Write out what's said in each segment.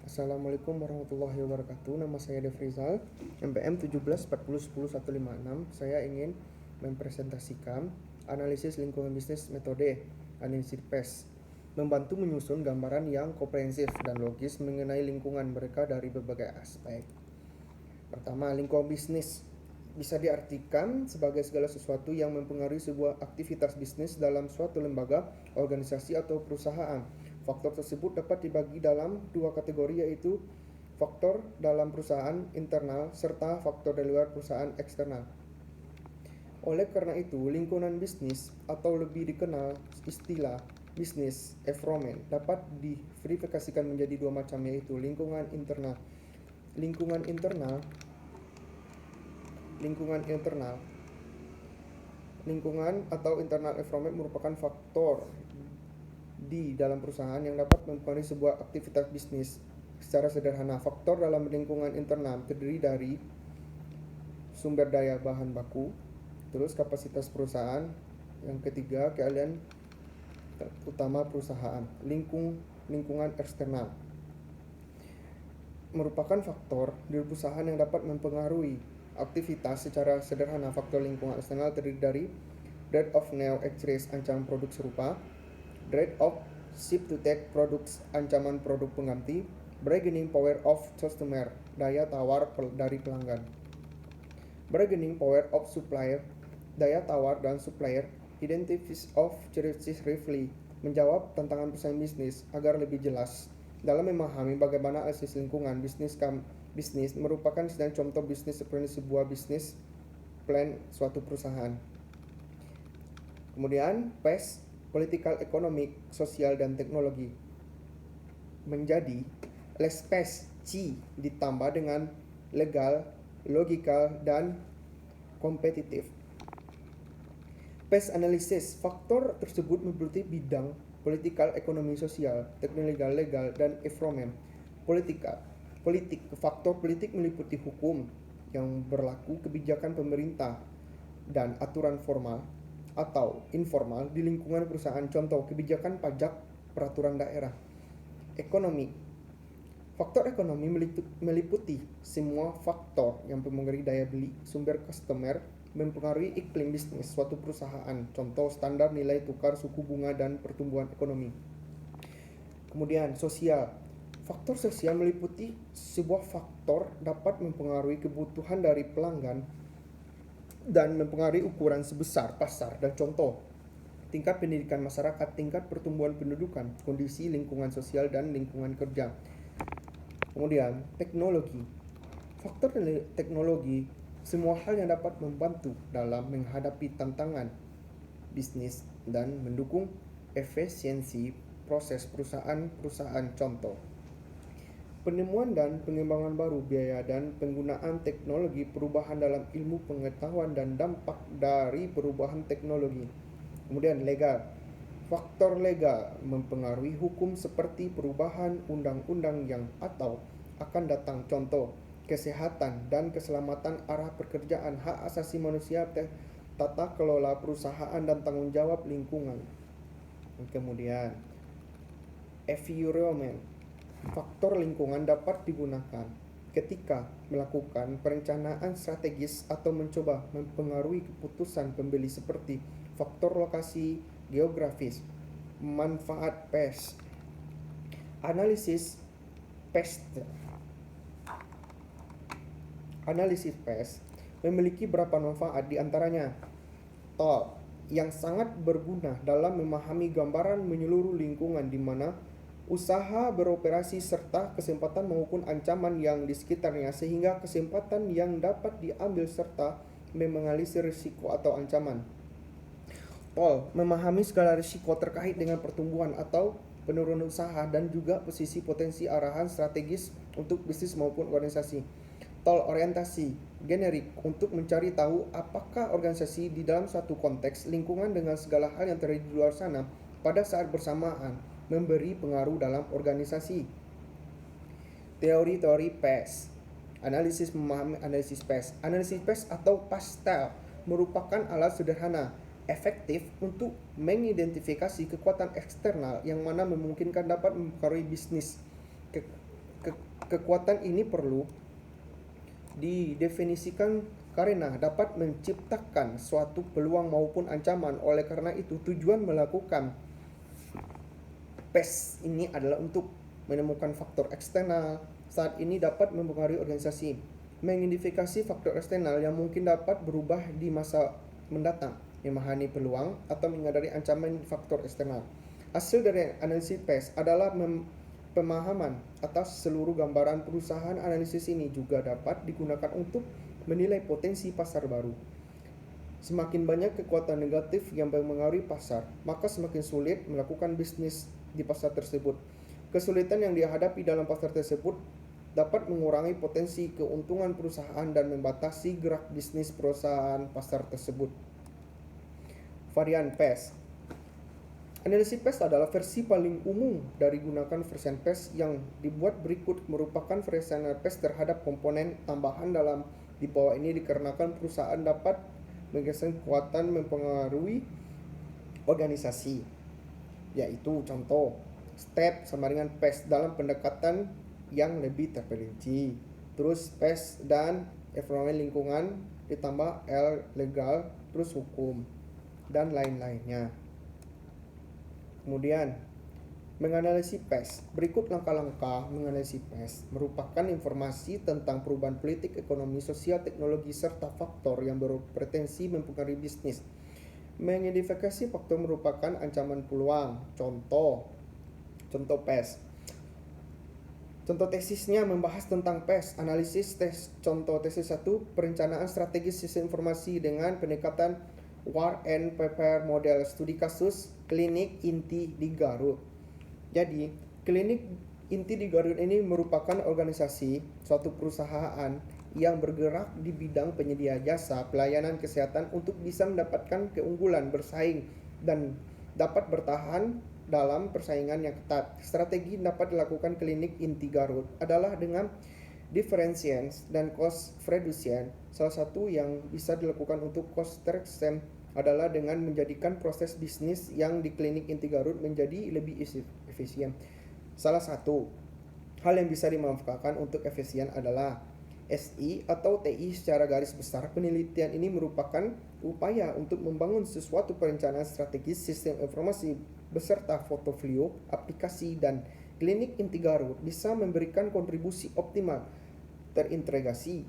Assalamualaikum warahmatullahi wabarakatuh. Nama saya Devrizal, MPM 17401056. Saya ingin mempresentasikan analisis lingkungan bisnis metode analisis PES, membantu menyusun gambaran yang komprehensif dan logis mengenai lingkungan mereka dari berbagai aspek. Pertama, lingkungan bisnis bisa diartikan sebagai segala sesuatu yang mempengaruhi sebuah aktivitas bisnis dalam suatu lembaga, organisasi, atau perusahaan. Faktor tersebut dapat dibagi dalam dua kategori, yaitu faktor dalam perusahaan internal serta faktor dari luar perusahaan eksternal. Oleh karena itu, lingkungan bisnis atau lebih dikenal istilah bisnis environment dapat diverifikasikan menjadi dua macam, yaitu lingkungan internal. Lingkungan internal atau internal environment merupakan faktor di dalam perusahaan yang dapat mempengaruhi sebuah aktivitas bisnis. Secara sederhana, faktor dalam lingkungan internal terdiri dari sumber daya bahan baku, terus kapasitas perusahaan, yang ketiga keahlian utama perusahaan. Lingkungan eksternal merupakan faktor di perusahaan yang dapat mempengaruhi aktivitas. Secara sederhana, faktor lingkungan eksternal terdiri dari rate of new exchange ancaman produk serupa, rate of ship to take products ancaman produk pengganti, bargaining power of customer daya tawar dari pelanggan, bargaining power of supplier daya tawar dan supplier, identities of challenges briefly menjawab tantangan perusahaan bisnis agar lebih jelas. Dalam memahami bagaimana analisis lingkungan bisnis merupakan sedang contoh bisnis seperti sebuah bisnis plan suatu perusahaan. Kemudian PES, political, economic, sosial, dan teknologi, menjadi less PES C ditambah dengan legal, logical, dan kompetitif. PES analisis faktor tersebut meliputi bidang political, ekonomi, sosial, teknologi, legal, dan environment. Faktor politik meliputi hukum yang berlaku, kebijakan pemerintah, dan aturan formal atau informal di lingkungan perusahaan. Contoh, kebijakan pajak, peraturan daerah. Ekonomi. Faktor ekonomi meliputi semua faktor yang mempengaruhi daya beli, sumber customer, mempengaruhi iklim bisnis suatu perusahaan. Contoh, standar nilai tukar, suku bunga, dan pertumbuhan ekonomi. Kemudian sosial. Faktor sosial meliputi sebuah faktor dapat mempengaruhi kebutuhan dari pelanggan dan mempengaruhi ukuran sebesar pasar. Dan contoh, tingkat pendidikan masyarakat, tingkat pertumbuhan pendudukan, kondisi lingkungan sosial, dan lingkungan kerja. Kemudian teknologi. Faktor teknologi semua hal yang dapat membantu dalam menghadapi tantangan bisnis dan mendukung efisiensi proses perusahaan. Contoh, penemuan dan pengembangan baru, biaya dan penggunaan teknologi, perubahan dalam ilmu pengetahuan, dan dampak dari perubahan teknologi. Kemudian legal. Faktor legal mempengaruhi hukum seperti perubahan undang-undang yang atau akan datang. Contoh, kesehatan dan keselamatan, arah pekerjaan, hak asasi manusia, tata kelola perusahaan, dan tanggung jawab lingkungan. Kemudian environment. Faktor lingkungan dapat digunakan ketika melakukan perencanaan strategis atau mencoba mempengaruhi keputusan pembeli, seperti faktor lokasi geografis. Manfaat PES. Analisis PES memiliki beberapa manfaat, diantaranya yang sangat berguna dalam memahami gambaran menyeluruh lingkungan di mana usaha beroperasi serta kesempatan maupun ancaman yang di sekitarnya, sehingga kesempatan yang dapat diambil serta menganalisis risiko atau ancaman. Memahami segala risiko terkait dengan pertumbuhan atau penurunan usaha dan juga posisi potensi arahan strategis untuk bisnis maupun organisasi. Orientasi generik untuk mencari tahu apakah organisasi di dalam suatu konteks lingkungan dengan segala hal yang terjadi di luar sana pada saat bersamaan memberi pengaruh dalam organisasi. Teori PES. Memahami analisis PES. Analisis PES atau pastel merupakan alat sederhana efektif untuk mengidentifikasi kekuatan eksternal yang mana memungkinkan dapat mempengaruhi bisnis. Kekuatan ini perlu didefinisikan karena dapat menciptakan suatu peluang maupun ancaman. Oleh karena itu, tujuan melakukan PES ini adalah untuk menemukan faktor eksternal saat ini dapat mempengaruhi organisasi, mengidentifikasi faktor eksternal yang mungkin dapat berubah di masa mendatang, memahami peluang atau menyadari ancaman faktor eksternal. Hasil dari analisis PES adalah pemahaman atas seluruh gambaran perusahaan. Analisis ini juga dapat digunakan untuk menilai potensi pasar baru. Semakin banyak kekuatan negatif yang mempengaruhi pasar, maka semakin sulit melakukan bisnis di pasar tersebut. Kesulitan yang dihadapi dalam pasar tersebut dapat mengurangi potensi keuntungan perusahaan dan membatasi gerak bisnis perusahaan pasar tersebut. Varian PES. Analisis PES adalah versi paling umum dari gunakan varian PES yang dibuat berikut merupakan varian PES terhadap komponen tambahan dalam di bawah ini dikarenakan perusahaan dapat menggeser kekuatan mempengaruhi organisasi, yaitu contoh step sama dengan PES dalam pendekatan yang lebih terperinci. Terus PES dan environment lingkungan ditambah L legal, terus hukum dan lain-lainnya. Kemudian menganalisis PES. Berikut langkah-langkah menganalisis PES merupakan informasi tentang perubahan politik, ekonomi, sosial, teknologi, serta faktor yang berpotensi mempengaruhi bisnis. Mengidentifikasi faktor merupakan ancaman peluang. Contoh PES. Contoh tesisnya membahas tentang PES. Analisis contoh tesis 1, perencanaan strategis sistem informasi dengan pendekatan War and Prepare model studi kasus klinik inti di Garut. Jadi, klinik inti di Garut ini merupakan organisasi suatu perusahaan yang bergerak di bidang penyedia jasa pelayanan kesehatan untuk bisa mendapatkan keunggulan bersaing dan dapat bertahan dalam persaingan yang ketat. Strategi dapat dilakukan klinik inti Garut adalah dengan differentiation dan cost reduction. Salah satu yang bisa dilakukan untuk cost reduction adalah dengan menjadikan proses bisnis yang di klinik inti Garut menjadi lebih efisien. Salah satu hal yang bisa dimanfaatkan untuk efisien adalah SI atau TI secara garis besar. Penelitian ini merupakan upaya untuk membangun sesuatu perencanaan strategis sistem informasi beserta portofolio aplikasi, dan klinik inti Garut bisa memberikan kontribusi optimal terintegrasi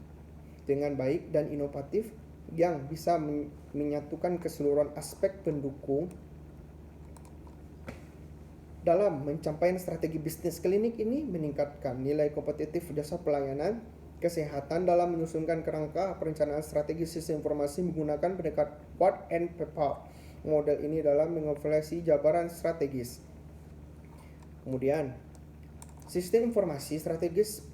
dengan baik dan inovatif yang bisa menyatukan keseluruhan aspek pendukung dalam mencapaian strategi bisnis. Klinik ini meningkatkan nilai kompetitif jasa pelayanan kesehatan dalam menyusunkan kerangka perencanaan strategi sistem informasi menggunakan pendekatan War and Prepare model ini dalam mengevaluasi jabaran strategis. Kemudian, sistem informasi strategis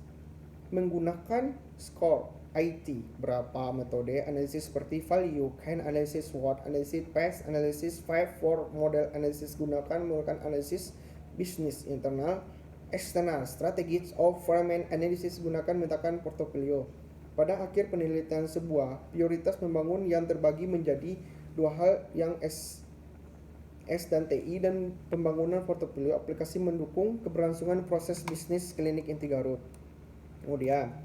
menggunakan SCORE IT, berapa metode analisis seperti value, kind analysis, SWOT analysis, PES analysis, 5-4 model analisis menggunakan analisis bisnis internal, eksternal, strategies of environment analysis gunakan memetakan portofolio. Pada akhir penelitian sebuah prioritas membangun yang terbagi menjadi dua hal yang S dan TI dan pembangunan portofolio aplikasi mendukung keberlangsungan proses bisnis klinik inti Garut. Kemudian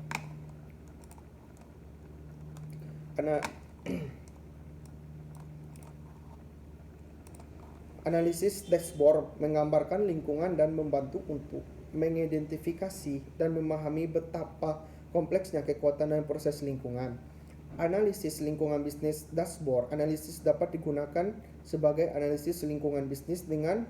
analisis dashboard menggambarkan lingkungan dan membantu untuk mengidentifikasi dan memahami betapa kompleksnya kekuatan dan proses lingkungan. Analisis lingkungan bisnis dashboard analisis dapat digunakan sebagai analisis lingkungan bisnis dengan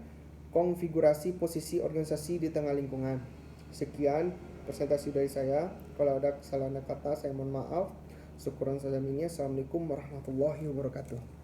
konfigurasi posisi organisasi di tengah lingkungan. Sekian presentasi dari saya. Kalau ada kesalahan kata saya mohon maaf. Syukuran saja minnya. Assalamualaikum warahmatullahi wabarakatuh.